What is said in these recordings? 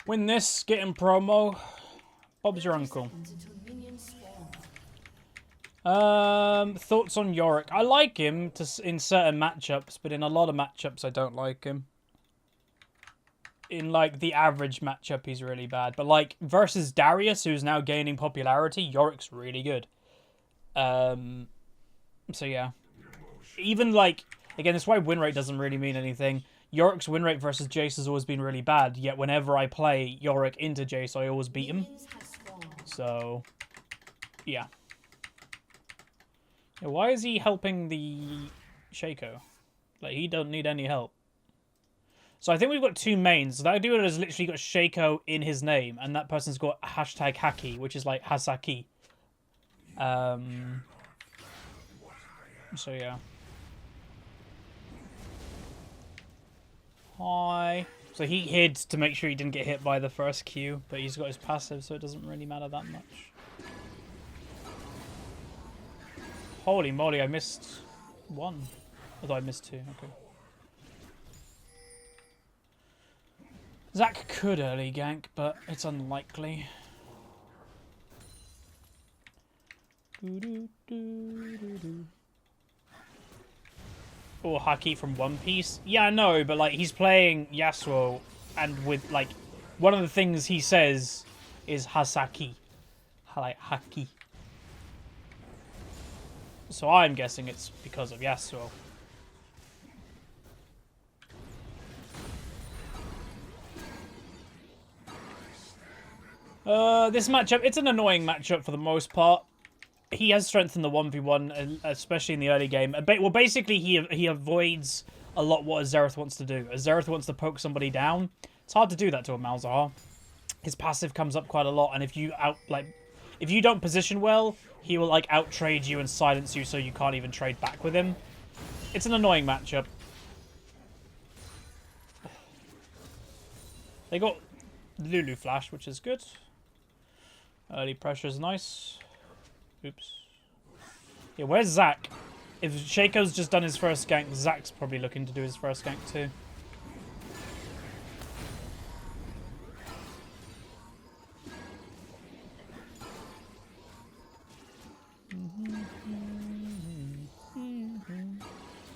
Win this, get in promo. Bob's your uncle. Thoughts on Yorick? I like him in certain matchups, but in a lot of matchups I don't like him. In, like, the average matchup, he's really bad. But, like, versus Darius, who's now gaining popularity, Yorick's really good. So, yeah. Even, like, again, that's why win rate doesn't really mean anything. Yorick's win rate versus Jace has always been really bad, yet whenever I play Yorick into Jace, I always beat him. So, yeah. Why is he helping the Shaco? Like, he don't need any help. So I think we've got two mains. So that dude has literally got Shaco in his name, and that person's got hashtag Haki, which is like Hasaki. So yeah. Hi. So he hid to make sure he didn't get hit by the first Q, but he's got his passive, so it doesn't really matter that much. Holy moly, I missed one. Although I missed two, okay. Zac could early gank, but it's unlikely. Or Haki from One Piece. Yeah, I know, but like he's playing Yasuo, and with like one of the things he says is Hasaki, like Haki. So I'm guessing it's because of Yasuo. This matchup, it's an annoying matchup for the most part. He has strength in the 1v1, especially in the early game. Well, basically, he avoids a lot what a Xerath wants to do. A Xerath wants to poke somebody down. It's hard to do that to a Malzahar. His passive comes up quite a lot, and if you don't position well, he will like out-trade you and silence you so you can't even trade back with him. It's an annoying matchup. They got Lulu Flash, which is good. Early pressure is nice. Oops. Yeah, where's Zac? If Shaco's just done his first gank, Zac's probably looking to do his first gank too.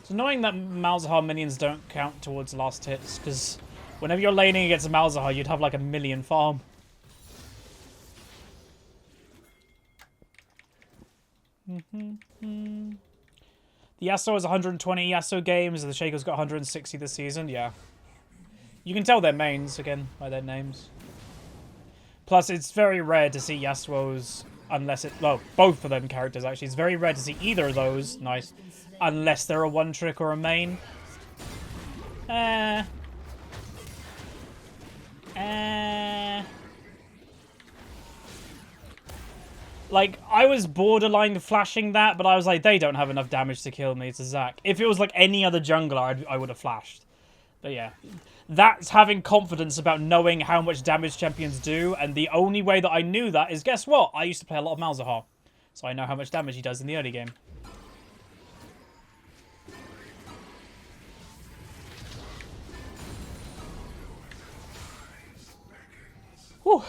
It's annoying that Malzahar minions don't count towards last hits, because whenever you're laning against a Malzahar, you'd have like a million farm. The Yasuo is 120 Yasuo games, and the Shaco's got 160 this season, yeah. You can tell their mains, again, by their names. Plus, it's very rare to see Yasuo's, unless it... Well, both of them characters, actually. It's very rare to see either of those, nice, unless they're a one-trick or a main. Like, I was borderline flashing that, but I was like, they don't have enough damage to kill me. It's a Zac. If it was like any other jungler, I would have flashed. But yeah. That's having confidence about knowing how much damage champions do, and the only way that I knew that is, guess what? I used to play a lot of Malzahar, so I know how much damage he does in the early game. Whew.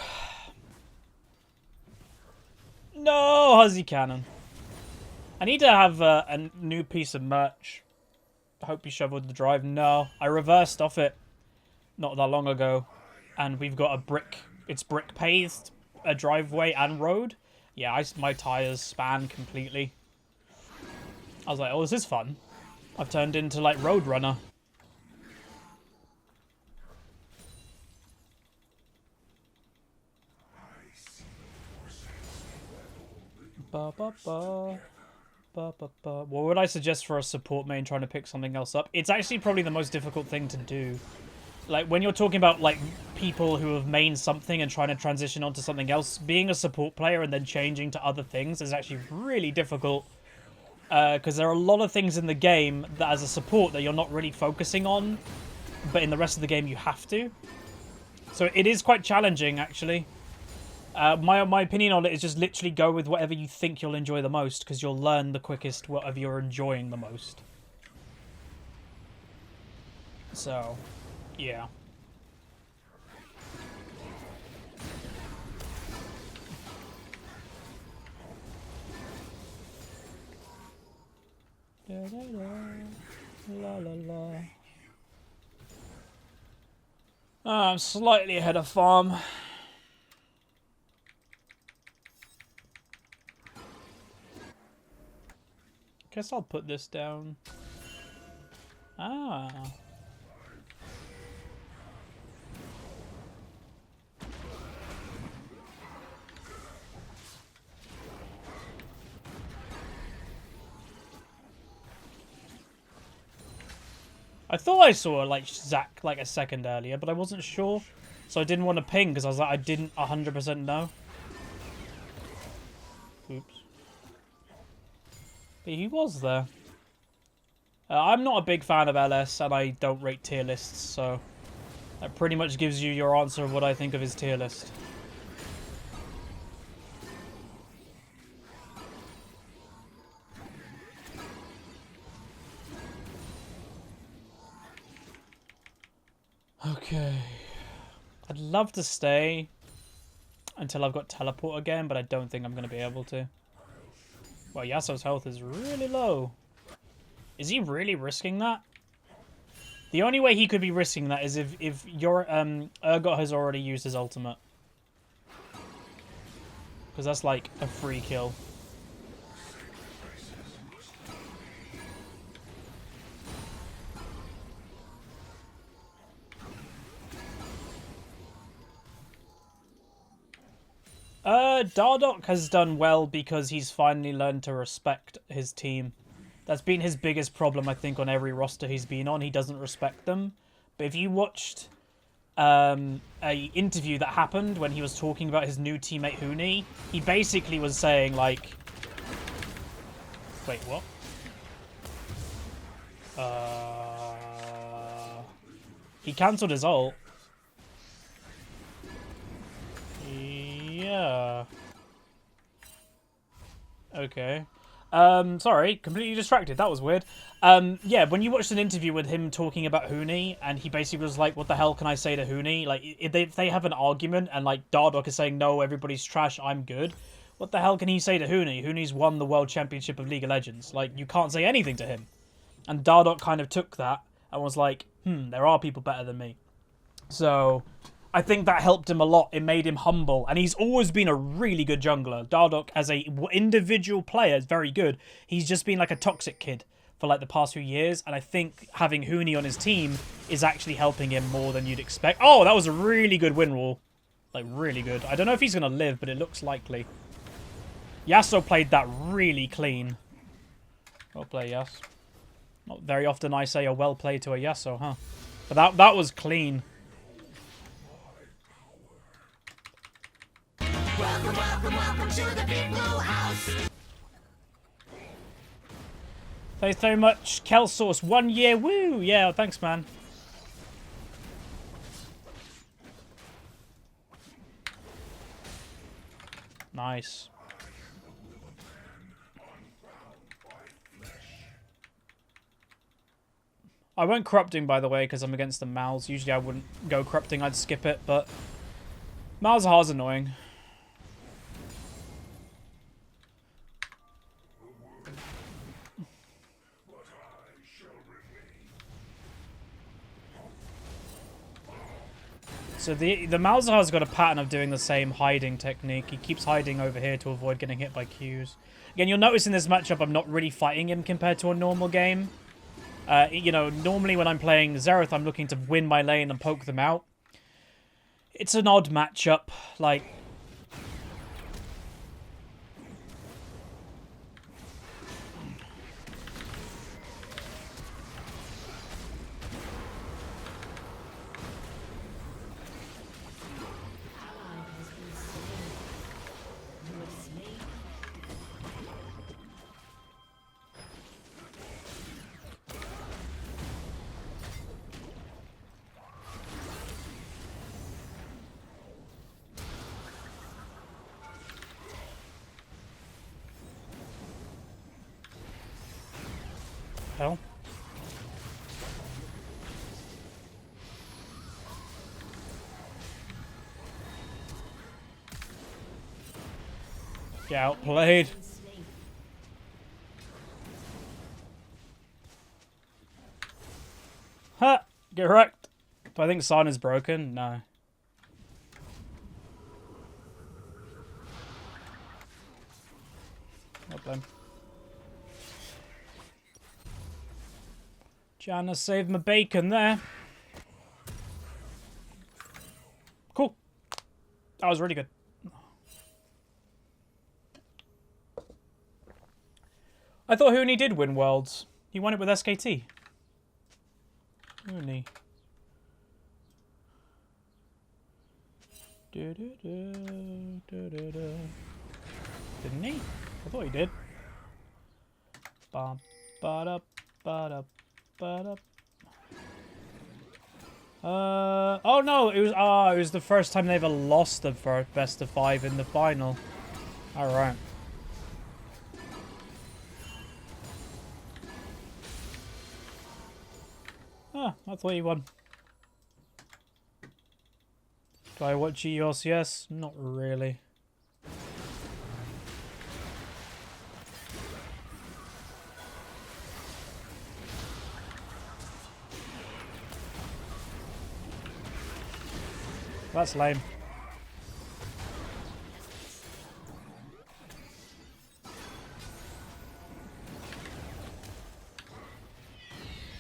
No, Huzzy Cannon. I need to have a new piece of merch. I hope you shoveled the drive. No, I reversed off it not that long ago. And we've got a brick, it's brick paved, a driveway and road. Yeah, my tires span completely. I was like, oh, this is fun. I've turned into like Roadrunner. Ba, ba, ba. Ba, ba, ba. What would I suggest for a support main trying to pick something else up? It's actually probably the most difficult thing to do. Like, when you're talking about, like, people who have mained something and trying to transition onto something else, being a support player and then changing to other things is actually really difficult. Because there are a lot of things in the game that, as a support, that you're not really focusing on, but in the rest of the game you have to. So it is quite challenging, actually. My opinion on it is just literally go with whatever you think you'll enjoy the most, because you'll learn the quickest whatever you're enjoying the most. So, yeah. Da, da, da. La la la. I'm slightly ahead of farm. Guess I'll put this down. Ah. I thought I saw like Zach like a second earlier, but I wasn't sure. So I didn't want to ping because I was like, I didn't 100% know. Oops. But he was there. I'm not a big fan of LS, and I don't rate tier lists, so that pretty much gives you your answer of what I think of his tier list. Okay. I'd love to stay until I've got teleport again, but I don't think I'm going to be able to. Well, Yasuo's health is really low. Is he really risking that? The only way he could be risking that is if your Urgot has already used his ultimate. Because that's like a free kill. Dardoch has done well because he's finally learned to respect his team. That's been his biggest problem, I think, on every roster he's been on. He doesn't respect them. But if you watched a interview that happened when he was talking about his new teammate Huni, he basically was saying, like... Wait, what? He cancelled his ult. Yeah. Okay. Sorry, completely distracted. That was weird. Yeah, when you watched an interview with him talking about Huni, and he basically was like, what the hell can I say to Huni? Like, if they have an argument, and like, Dardoch is saying, no, everybody's trash, I'm good. What the hell can he say to Huni? Huni's won the World Championship of League of Legends. Like, you can't say anything to him. And Dardoch kind of took that, and was like, there are people better than me. So... I think that helped him a lot. It made him humble. And he's always been a really good jungler. Dardoch, as a individual player, is very good. He's just been like a toxic kid for like the past few years. And I think having Huni on his team is actually helping him more than you'd expect. Oh, that was a really good win wall. Like, really good. I don't know if he's going to live, but it looks likely. Yasuo played that really clean. Well played, Yas. Not very often I say a well played to a Yasuo, huh? But that was clean. Welcome, welcome, welcome to the Big Blue House. Thanks very much, Kelsource. 1 year, woo! Yeah, thanks, man. Nice. I went corrupting, by the way, because I'm against the Mals. Usually I wouldn't go corrupting, I'd skip it, but Malzahar's annoying. So the Malzahar's got a pattern of doing the same hiding technique. He keeps hiding over here to avoid getting hit by Qs. Again, you'll notice in this matchup I'm not really fighting him compared to a normal game. You know, normally when I'm playing Xerath, I'm looking to win my lane and poke them out. It's an odd matchup. Like... hell? Get outplayed. Ha! Get wrecked. Do I think Sana's broken? No. Not blame. Janna saved my bacon there. Cool. That was really good. I thought Huni did win Worlds. He won it with SKT. Huni. Didn't he? I thought he did. Bum, ba-da, ba-da, ba-da. Oh no, it was the first time they ever lost the first best of 5 in the final. Alright. Ah, I thought he won. Do I watch EOCS? Not really. That's lame.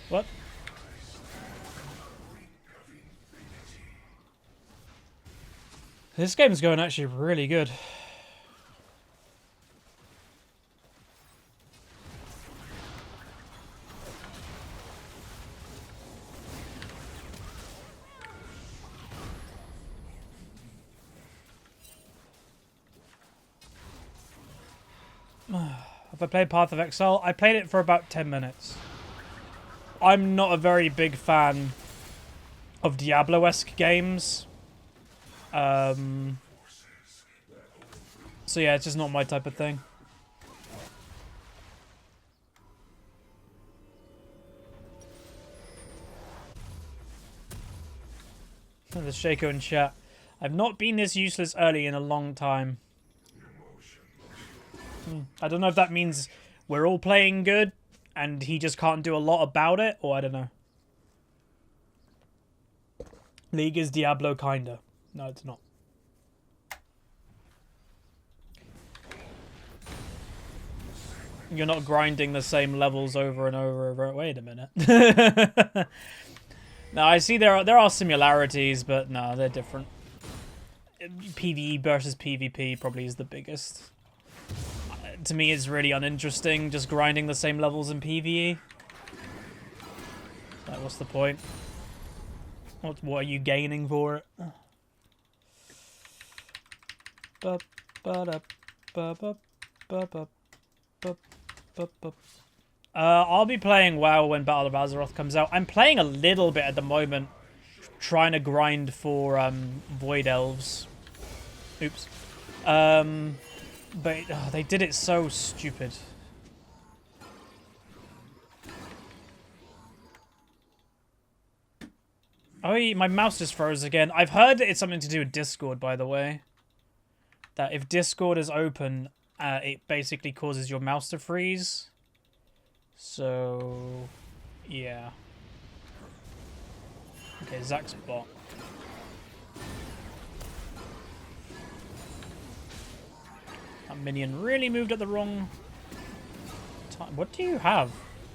What? This game's going actually really good. Have I played Path of Exile? I played it for about 10 minutes. I'm not a very big fan of Diablo-esque games. So yeah, it's just not my type of thing. The Shaco in chat. I've not been this useless early in a long time. I don't know if that means we're all playing good and he just can't do a lot about it, or I don't know. League is Diablo kinda. No, it's not. You're not grinding the same levels over and over. Wait a minute. No, I see there are similarities, but no, they're different. PvE versus PvP probably is the biggest. To me, it's really uninteresting just grinding the same levels in PvE. Like, what's the point? What are you gaining for it? I'll be playing WoW when Battle of Azeroth comes out. I'm playing a little bit at the moment, trying to grind for Void Elves. Oops. But they did it so stupid. Oh, my mouse just froze again. I've heard that it's something to do with Discord, by the way. That if Discord is open, it basically causes your mouse to freeze. So, yeah. Okay, Zach's bot. That minion really moved at the wrong time. What do you have?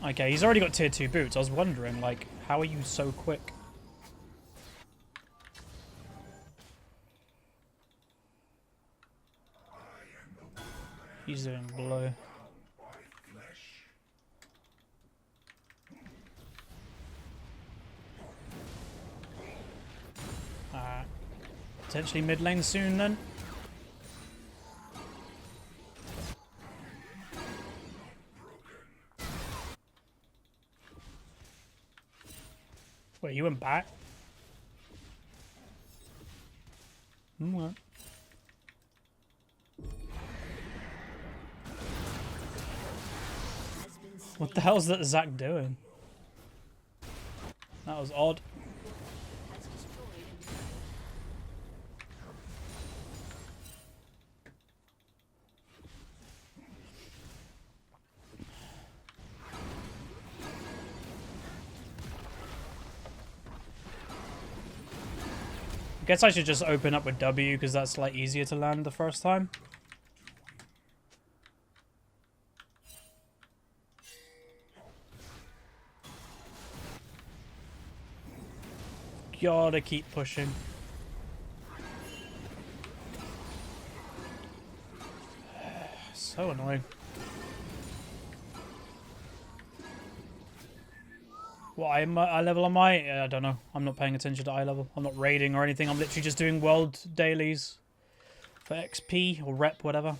Okay, he's already got tier 2 boots. I was wondering, like, how are you so quick? He's doing below. Potentially mid lane soon then. Wait, you went back? What? What the hell is that Zach doing? That was odd. I guess I should just open up with W because that's like easier to land the first time. Gotta keep pushing. So annoying. What eye level am I? I don't know. I'm not paying attention to eye level. I'm not raiding or anything. I'm literally just doing world dailies for XP or rep, whatever.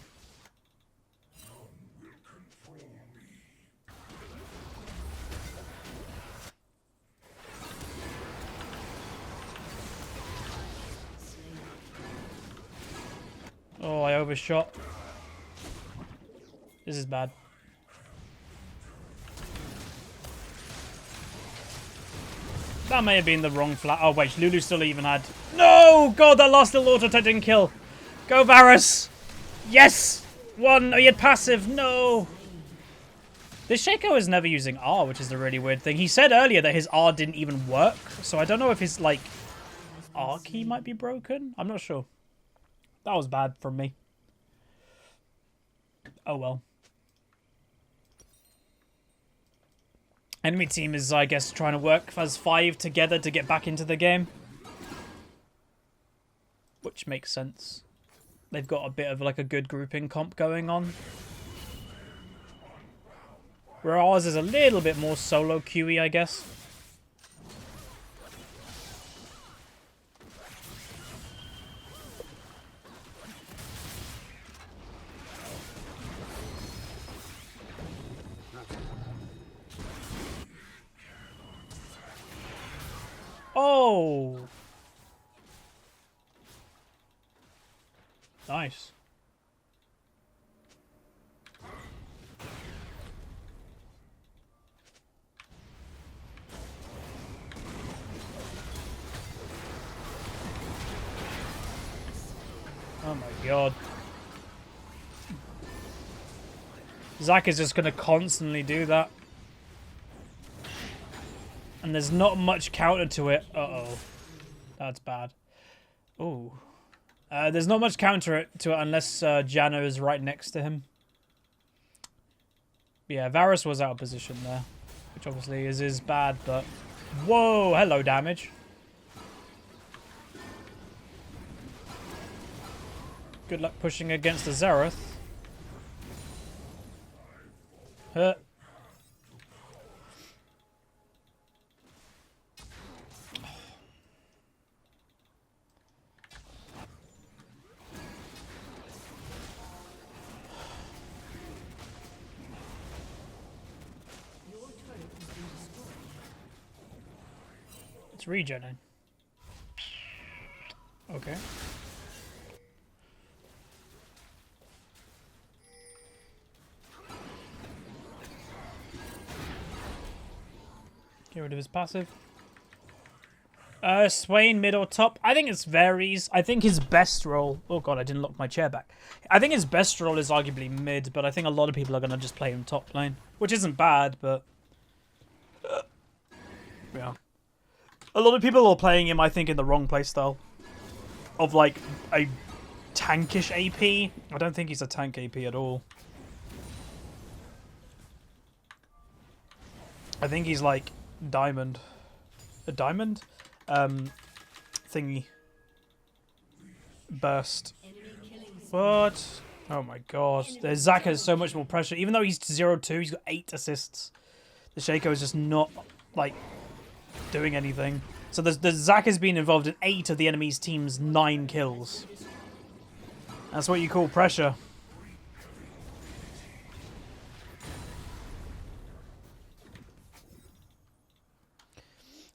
Oh, I overshot. This is bad. That may have been the wrong flat. Oh, wait. Lulu still even had... No! God, that last little auto attack didn't kill. Go, Varus! Yes! One. Oh, he had passive. No! This Shaco is never using R, which is the really weird thing. He said earlier that his R didn't even work. So I don't know if his, like, R key might be broken. I'm not sure. That was bad from me. Oh, well. Enemy team is, I guess, trying to work as 5 together to get back into the game. Which makes sense. They've got a bit of like a good grouping comp going on. Where ours is a little bit more solo queuey, I guess. Oh! Nice. Oh my god. Zach is just going to constantly do that. And there's not much counter to it. Uh-oh. That's bad. Ooh. There's not much counter to it unless Jano is right next to him. Yeah, Varus was out of position there. Which obviously is bad, but... Whoa! Hello, damage. Good luck pushing against the Xerath. Huh. It's regenerating. Okay. Get rid of his passive. Swain, mid or top? I think it varies. I think his best role... Oh god, I didn't lock my chair back. I think his best role is arguably mid, but I think a lot of people are going to just play him top lane. Which isn't bad, but... yeah. A lot of people are playing him, I think, in the wrong playstyle. Of, like, a tankish AP. I don't think he's a tank AP at all. I think he's, like, diamond. A diamond? Thingy. Burst. What? Oh my god. Zach has so much more pressure. Even though he's 0-2, he's got 8 assists. The Shaco is just not, like... doing anything. So the Zach has been involved in 8 of the enemy's team's 9 kills. That's what you call pressure.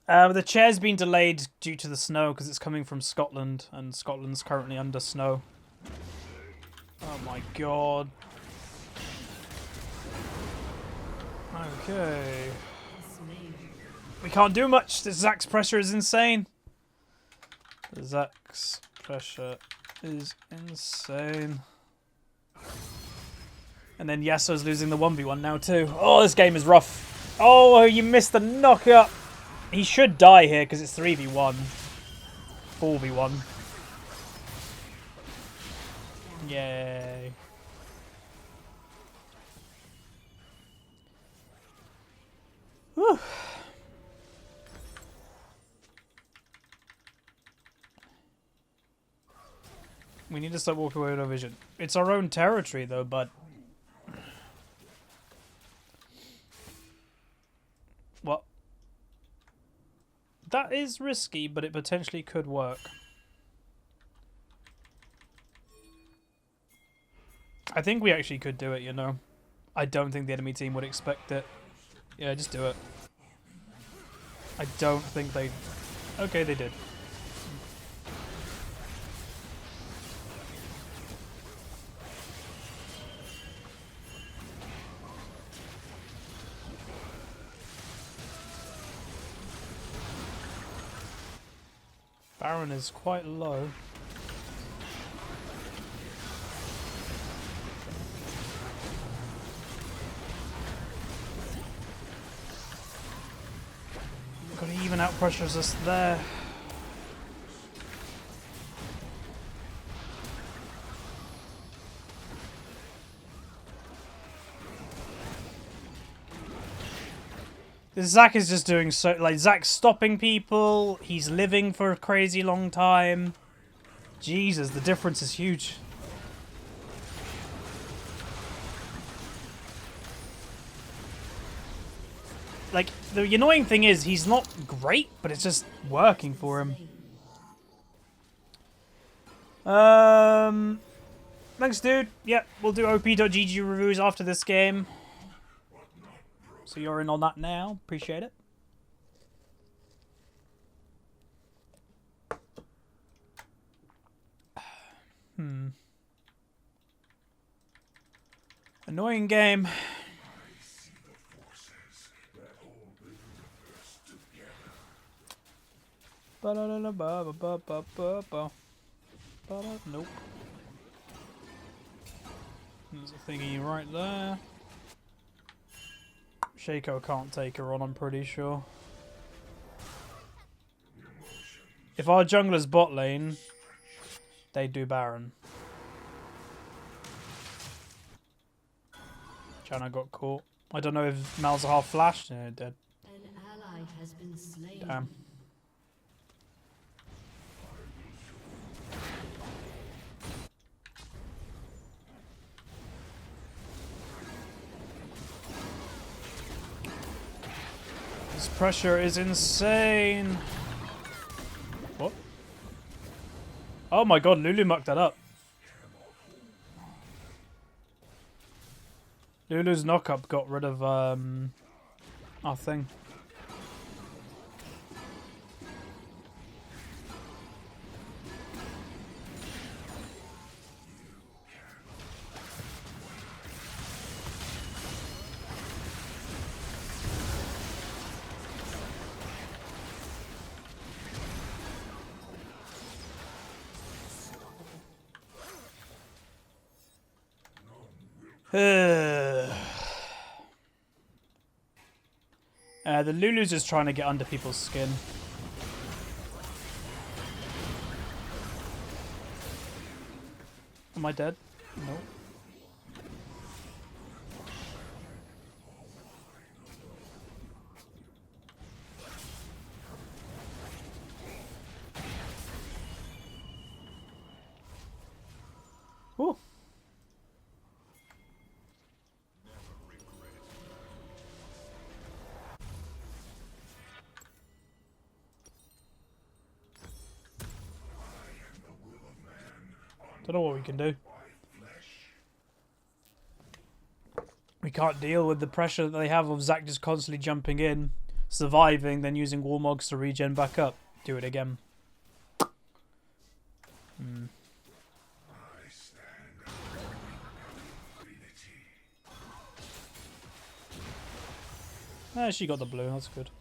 The chair's been delayed due to the snow because it's coming from Scotland and Scotland's currently under snow. Oh my god. Okay. We can't do much. The Zach's pressure is insane. The Zach's pressure is insane. And then Yasuo's losing the 1v1 now too. Oh, this game is rough. Oh, you missed the knockup. He should die here because it's 3v1. 4v1. Yay. Whew. We need to start walking away with our vision. It's our own territory, though, but... What? That is risky, but it potentially could work. I think we actually could do it, you know. I don't think the enemy team would expect it. Yeah, just do it. I don't think they... Okay, they did. Baron is quite low. Got to even out pressures us there. Zac is just doing so, like, Zac's stopping people, he's living for a crazy long time. Jesus, the difference is huge. Like, the annoying thing is, he's not great, but it's just working for him. Thanks, dude. Yep, we'll do op.gg reviews after this game. So you're in on that now. Appreciate it. Annoying game. Nope. There's a thingy right there. Shaco can't take her on, I'm pretty sure. If our jungler's bot lane, they do Baron. Janna got caught. I don't know if Malzahar flashed. No, it did. An ally has been slain. Damn. This pressure is insane. What? Oh my god, Lulu mucked that up. Lulu's knockup got rid of our thing. The Lulu's just trying to get under people's skin. Am I dead? No. Ooh. Don't know what we can do. We can't deal with the pressure that they have of Zac just constantly jumping in, surviving, then using Warmogs to regen back up. Do it again. She got the blue, that's good.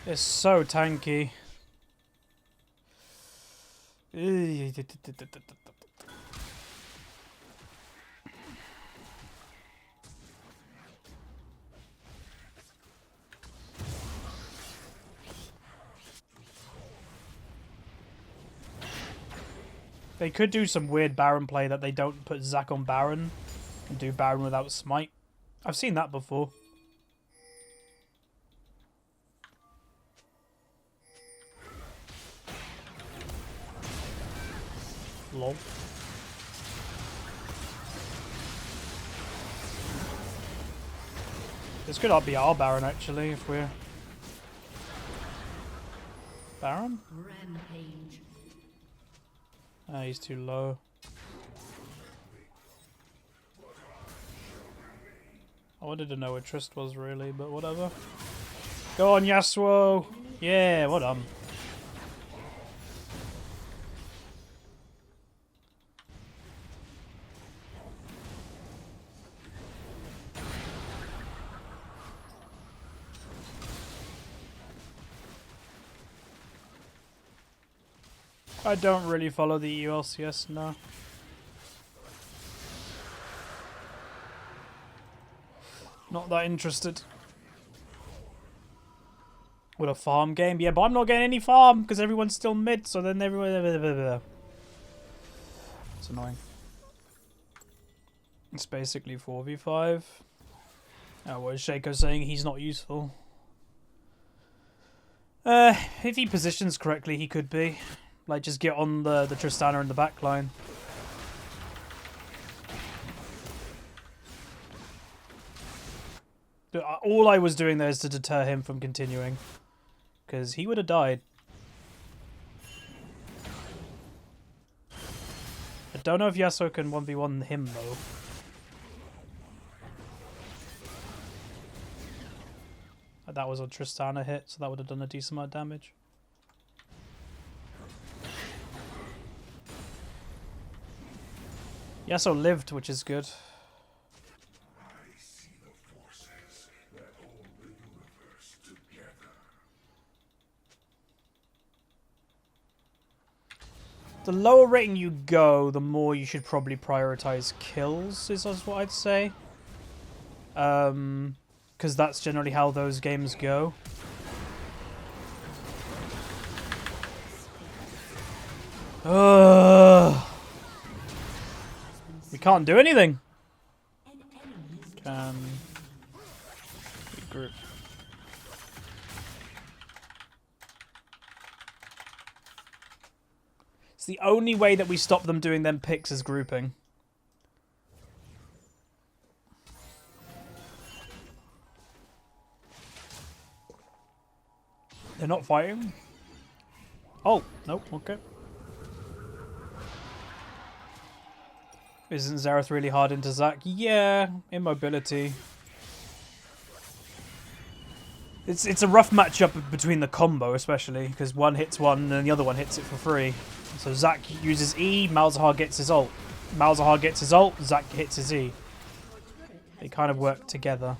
It's so tanky. They could do some weird Baron play that they don't put Zac on Baron and do Baron without Smite. I've seen that before. Lol. This could be our Baron actually if we're Baron? Rampage. Ah, he's too low. I wanted to know where Trist was really, but whatever. Go on, Yasuo! Yeah, well done. I don't really follow the ULCS, no. Not that interested. What, a farm game? Yeah, but I'm not getting any farm because everyone's still mid, so then everyone... It's annoying. It's basically 4v5. Oh, what is Shaco saying? He's not useful. If he positions correctly, he could be. Like, just get on the Tristana in the back line. All I was doing there is to deter him from continuing. Because he would have died. I don't know if Yasuo can 1v1 him, though. That was a Tristana hit, so that would have done a decent amount of damage. Yasuo lived, which is good. The lower rating you go, the more you should probably prioritize kills, is what I'd say. Because that's generally how those games go. We can't do anything. Can regroup. It's the only way that we stop them doing them picks is grouping. They're not fighting? Oh, nope, okay. Isn't Xerath really hard into Zac? Yeah, immobility. It's a rough matchup between the combo, especially, because one hits one and the other one hits it for free. So Zac uses E, Malzahar gets his ult. Malzahar gets his ult, Zac hits his E. They kind of work together.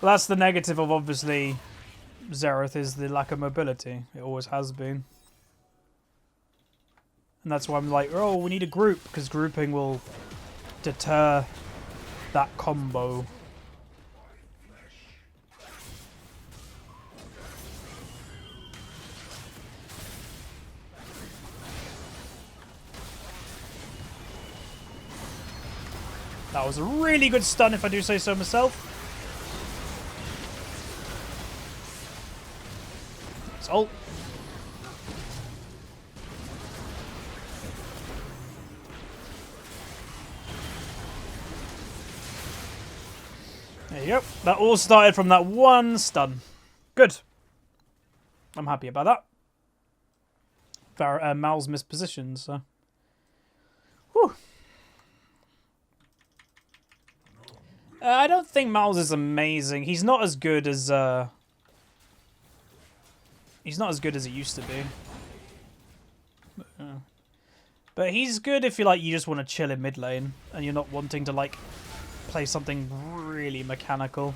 Well, that's the negative of, obviously, Xerath, is the lack of mobility. It always has been. And that's why I'm like, oh, we need a group, because grouping will deter that combo. That was a really good stun, if I do say so myself. Ult. There you go. That all started from that one stun. Good. I'm happy about that. Mal's missed positions, so. Whew. I don't think Mal's is amazing. He's not as good as He's not as good as he used to be. But he's good if you just want to chill in mid lane and you're not wanting to like play something really mechanical.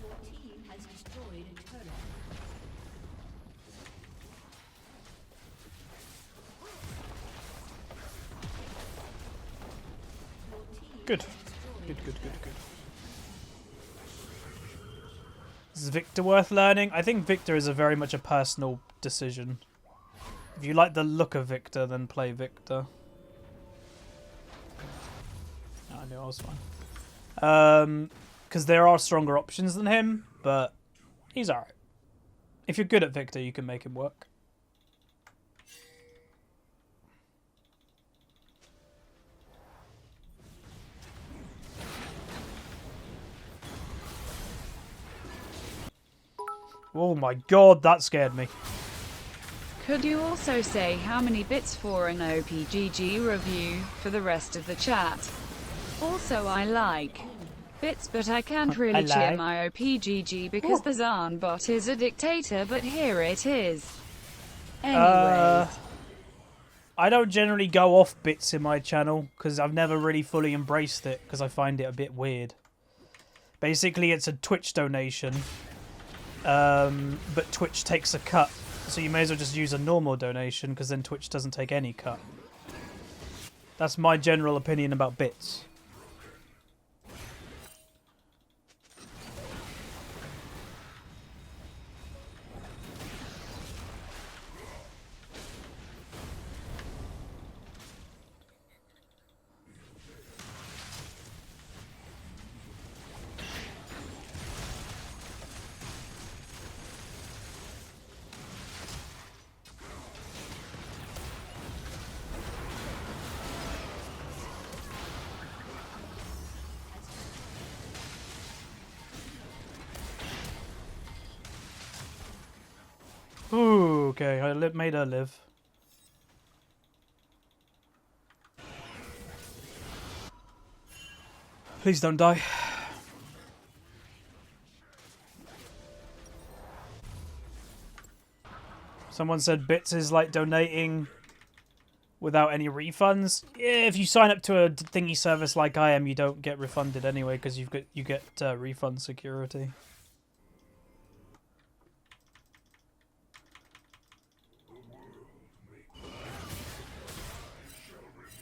Your team has destroyed a turret. Good. Good. Is Victor worth learning? I think Victor is very much a personal decision. If you like the look of Victor, then play Victor. Oh, I knew I was fine. Because there are stronger options than him, but he's alright. If you're good at Victor, you can make him work. Oh my god, that scared me. Could you also say how many bits for an OPGG review for the rest of the chat? Also, I like bits, but I can't really cheer my OPGG because the Zarn bot is a dictator, but here it is. Anyways. I don't generally go off bits in my channel because I've never really fully embraced it because I find it a bit weird. Basically, it's a Twitch donation, but Twitch takes a cut. So you may as well just use a normal donation because then Twitch doesn't take any cut. That's my general opinion about bits. Ooh, okay, I made her live. Please don't die. Someone said bits is like donating without any refunds. Yeah, if you sign up to a thingy service like I am, you don't get refunded anyway because you get refund security.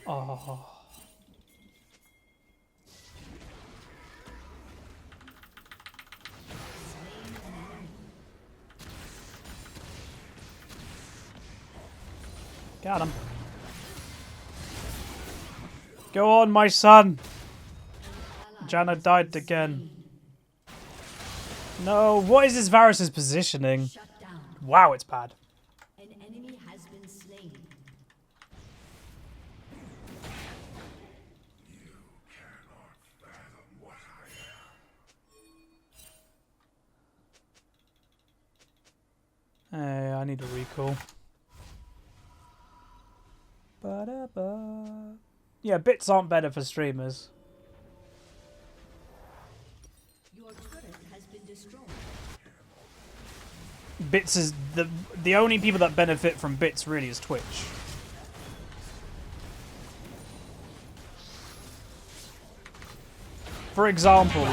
Oh. Got him. Go on, my son. Janna died again. No, what is this Varus's positioning? Shut down. Wow, it's bad. An enemy has been slain. Hey, I need a recall. Ba-da-ba. Yeah, bits aren't better for streamers. Your turret has been destroyed. Bits is the only people that benefit from bits really is Twitch. For example,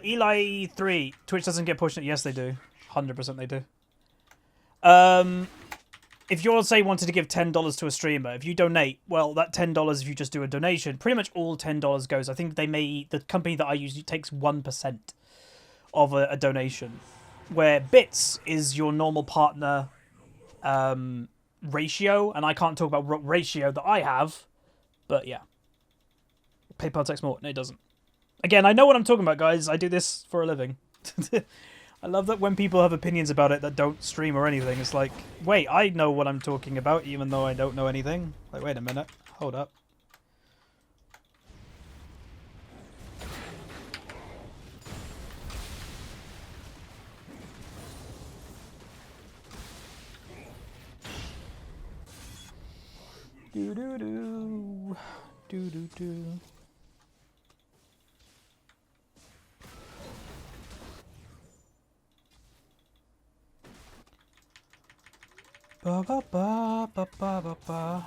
Eli 3, Twitch doesn't get pushed. Yes, they do. 100% they do. If you're, say, wanted to give $10 to a streamer, if you donate, well, that $10, if you just do a donation, pretty much all $10 goes. I think the company that I use takes 1% of a donation, where bits is your normal partner ratio, and I can't talk about what ratio that I have, but yeah. PayPal takes more. No, it doesn't. Again, I know what I'm talking about, guys. I do this for a living. I love that when people have opinions about it that don't stream or anything, it's like, wait, I know what I'm talking about even though I don't know anything. Like, wait a minute. Hold up. Do-do-do. Do-do-do. Ba, ba, ba, ba, ba, ba, ba.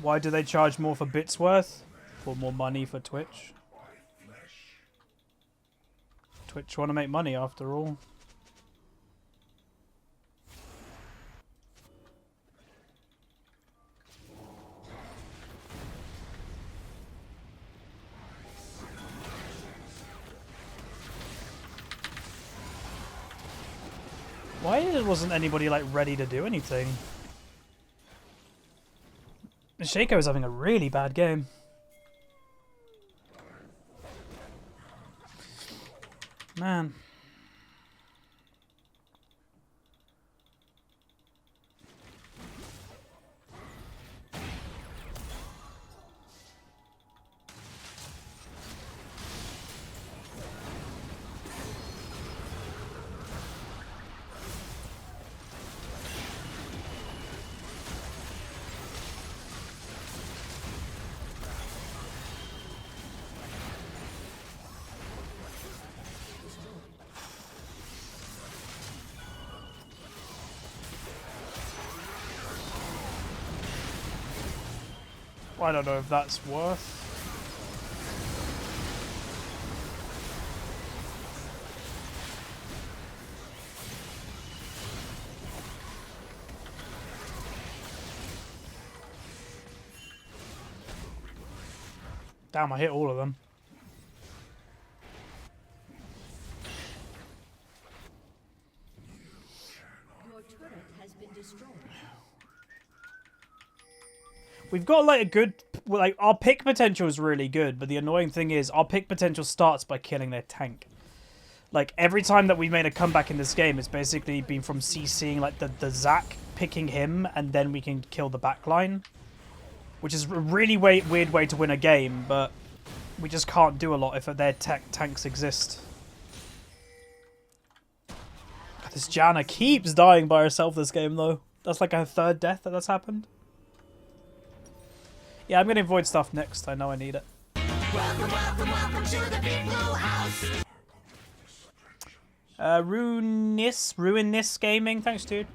Why do they charge more for bits worth? Or more money for Twitch? Twitch want to make money after all. Why wasn't anybody like ready to do anything? Shaco is having a really bad game. Man. I don't know if that's worth. Damn, I hit all of them. Your turret has been destroyed. We've got like a good, like our pick potential is really good, but the annoying thing is our pick potential starts by killing their tank. Like every time that we made a comeback in this game, it's basically been from CCing like the Zac, picking him, and then we can kill the backline. Which is a really weird way to win a game, but we just can't do a lot if their tanks exist. God, this Janna keeps dying by herself this game though. That's like her third death that's happened. Yeah, I'm going to avoid stuff next. I know I need it. Welcome, welcome, welcome to the Big Blue House. Ruinous Gaming. Thanks, dude.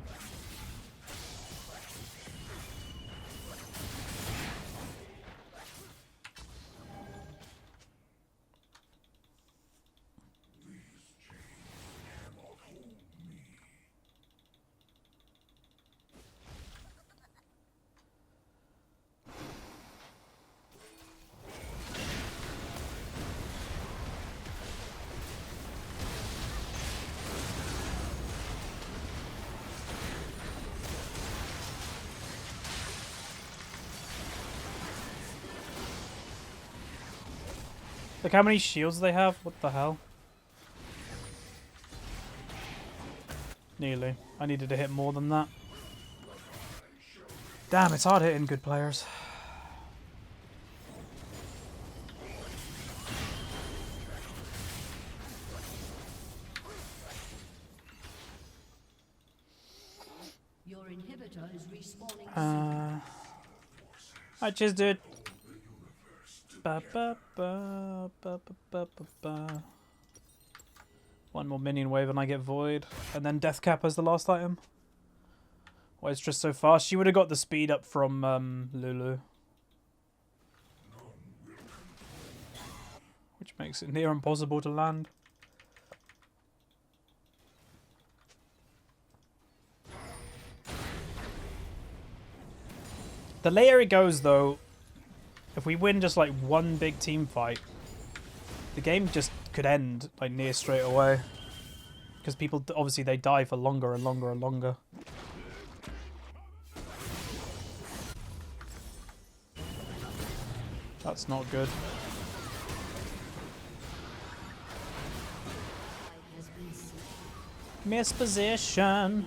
Look how many shields they have. What the hell? Nearly. I needed to hit more than that. Damn, it's hard hitting good players. Your inhibitor is respawning. Alright, cheers, dude. Ba, ba, ba, ba, ba, ba, ba, ba. One more minion wave and I get void. And then death cap as the last item. Why it's just so fast? She would have got the speed up from Lulu. Which makes it near impossible to land. The later it goes though, if we win just like one big team fight, the game just could end like near straight away. Because people, obviously they die for longer and longer and longer. That's not good. Misposition.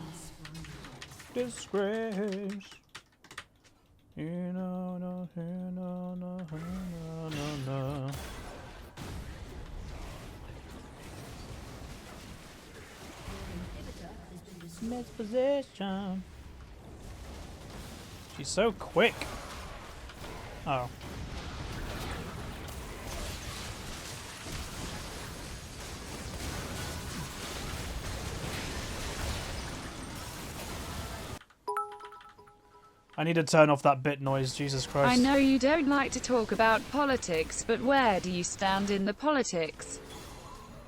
Disgrace. No, no, no, no, no, no. Misposition. She's so quick. Oh. I need to turn off that bit noise, Jesus Christ. I know you don't like to talk about politics, but where do you stand in the politics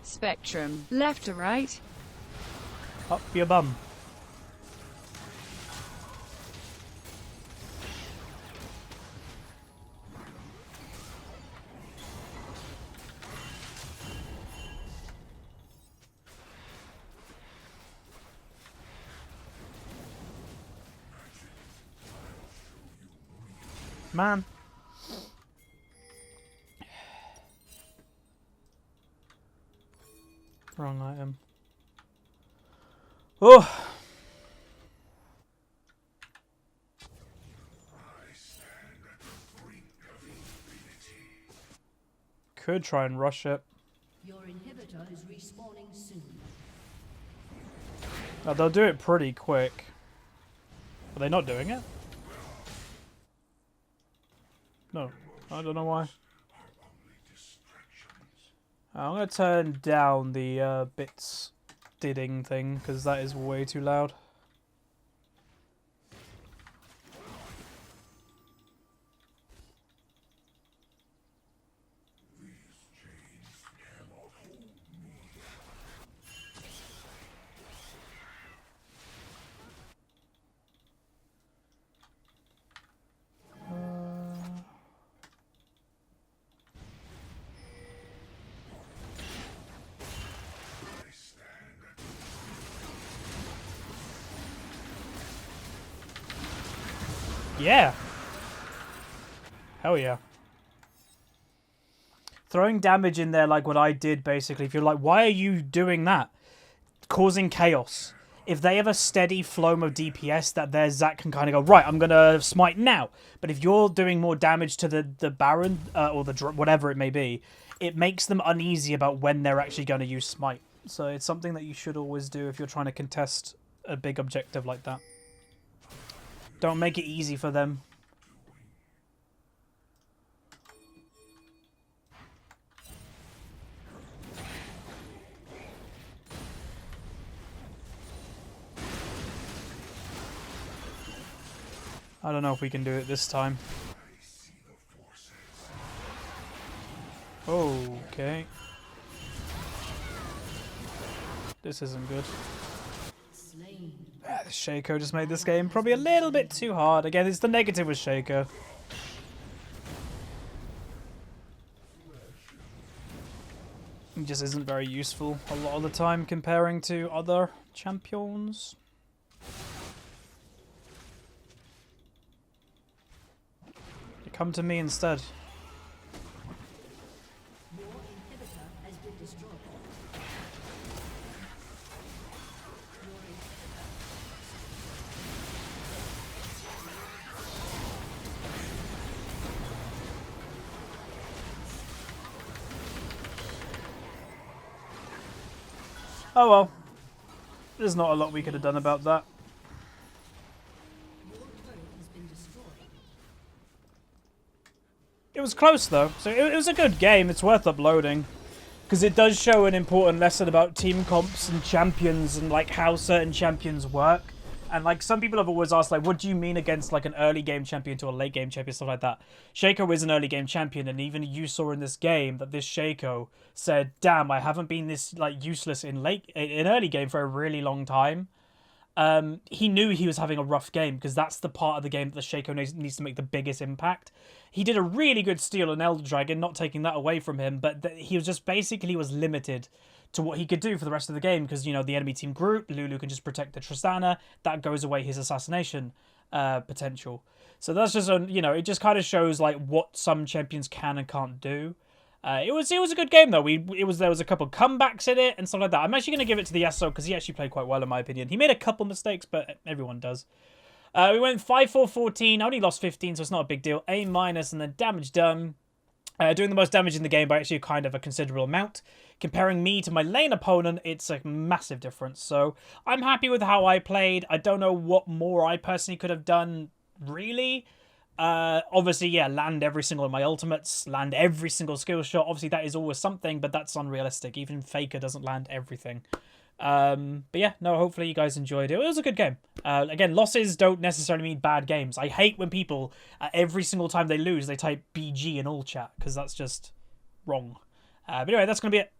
spectrum? Left or right? Up your bum. Man. Wrong item. Oh. Could try and rush it. Your inhibitor is respawning soon. Now, they'll do it pretty quick. Are they not doing it? No, I don't know why. I'm going to turn down the bits didding thing, because that is way too loud. Yeah. Hell yeah. Throwing damage in there like what I did, basically. If you're like, why are you doing that? Causing chaos. If they have a steady flow of DPS, that their Zac can kind of go, right, I'm going to smite now. But if you're doing more damage to the Baron, or the whatever it may be, it makes them uneasy about when they're actually going to use smite. So it's something that you should always do if you're trying to contest a big objective like that. Don't make it easy for them. I don't know if we can do it this time. Okay. This isn't good. The Shaco just made this game probably a little bit too hard. Again, it's the negative with Shaco. He just isn't very useful a lot of the time comparing to other champions. You come to me instead. Your inhibitor has been destroyed. Oh well. There's not a lot we could have done about that. Your turret has been destroyed. It was close though, so it was a good game. It's worth uploading. Because it does show an important lesson about team comps and champions and like how certain champions work. And like some people have always asked, like, what do you mean against like an early game champion to a late game champion, stuff like that. Shaco is an early game champion, and even you saw in this game that this Shaco said, "Damn, I haven't been this like useless in early game for a really long time." He knew he was having a rough game because that's the part of the game that the Shaco needs to make the biggest impact. He did a really good steal on Elder Dragon, not taking that away from him, but he was just basically was limited to what he could do for the rest of the game because, you know, the enemy team group, Lulu can just protect the Tristana, that goes away his assassination potential. So that's just, you know, it just kind of shows like what some champions can and can't do. It was a good game though. There was a couple comebacks in it and stuff like that. I'm actually going to give it to the Yasuo because he actually played quite well in my opinion. He made a couple mistakes, but everyone does. We went 5-4-14. I only lost 15, so it's not a big deal. A-, and then damage done. Doing the most damage in the game by actually kind of a considerable amount. Comparing me to my lane opponent, it's a massive difference. So I'm happy with how I played. I don't know what more I personally could have done, really. Obviously, yeah, land every single of my ultimates, land every single skill shot. Obviously, that is always something, but that's unrealistic. Even Faker doesn't land everything. But yeah, no, hopefully you guys enjoyed it. It was a good game. Again, losses don't necessarily mean bad games. I hate when people, every single time they lose, they type BG in all chat, because that's just wrong. But anyway, that's going to be it.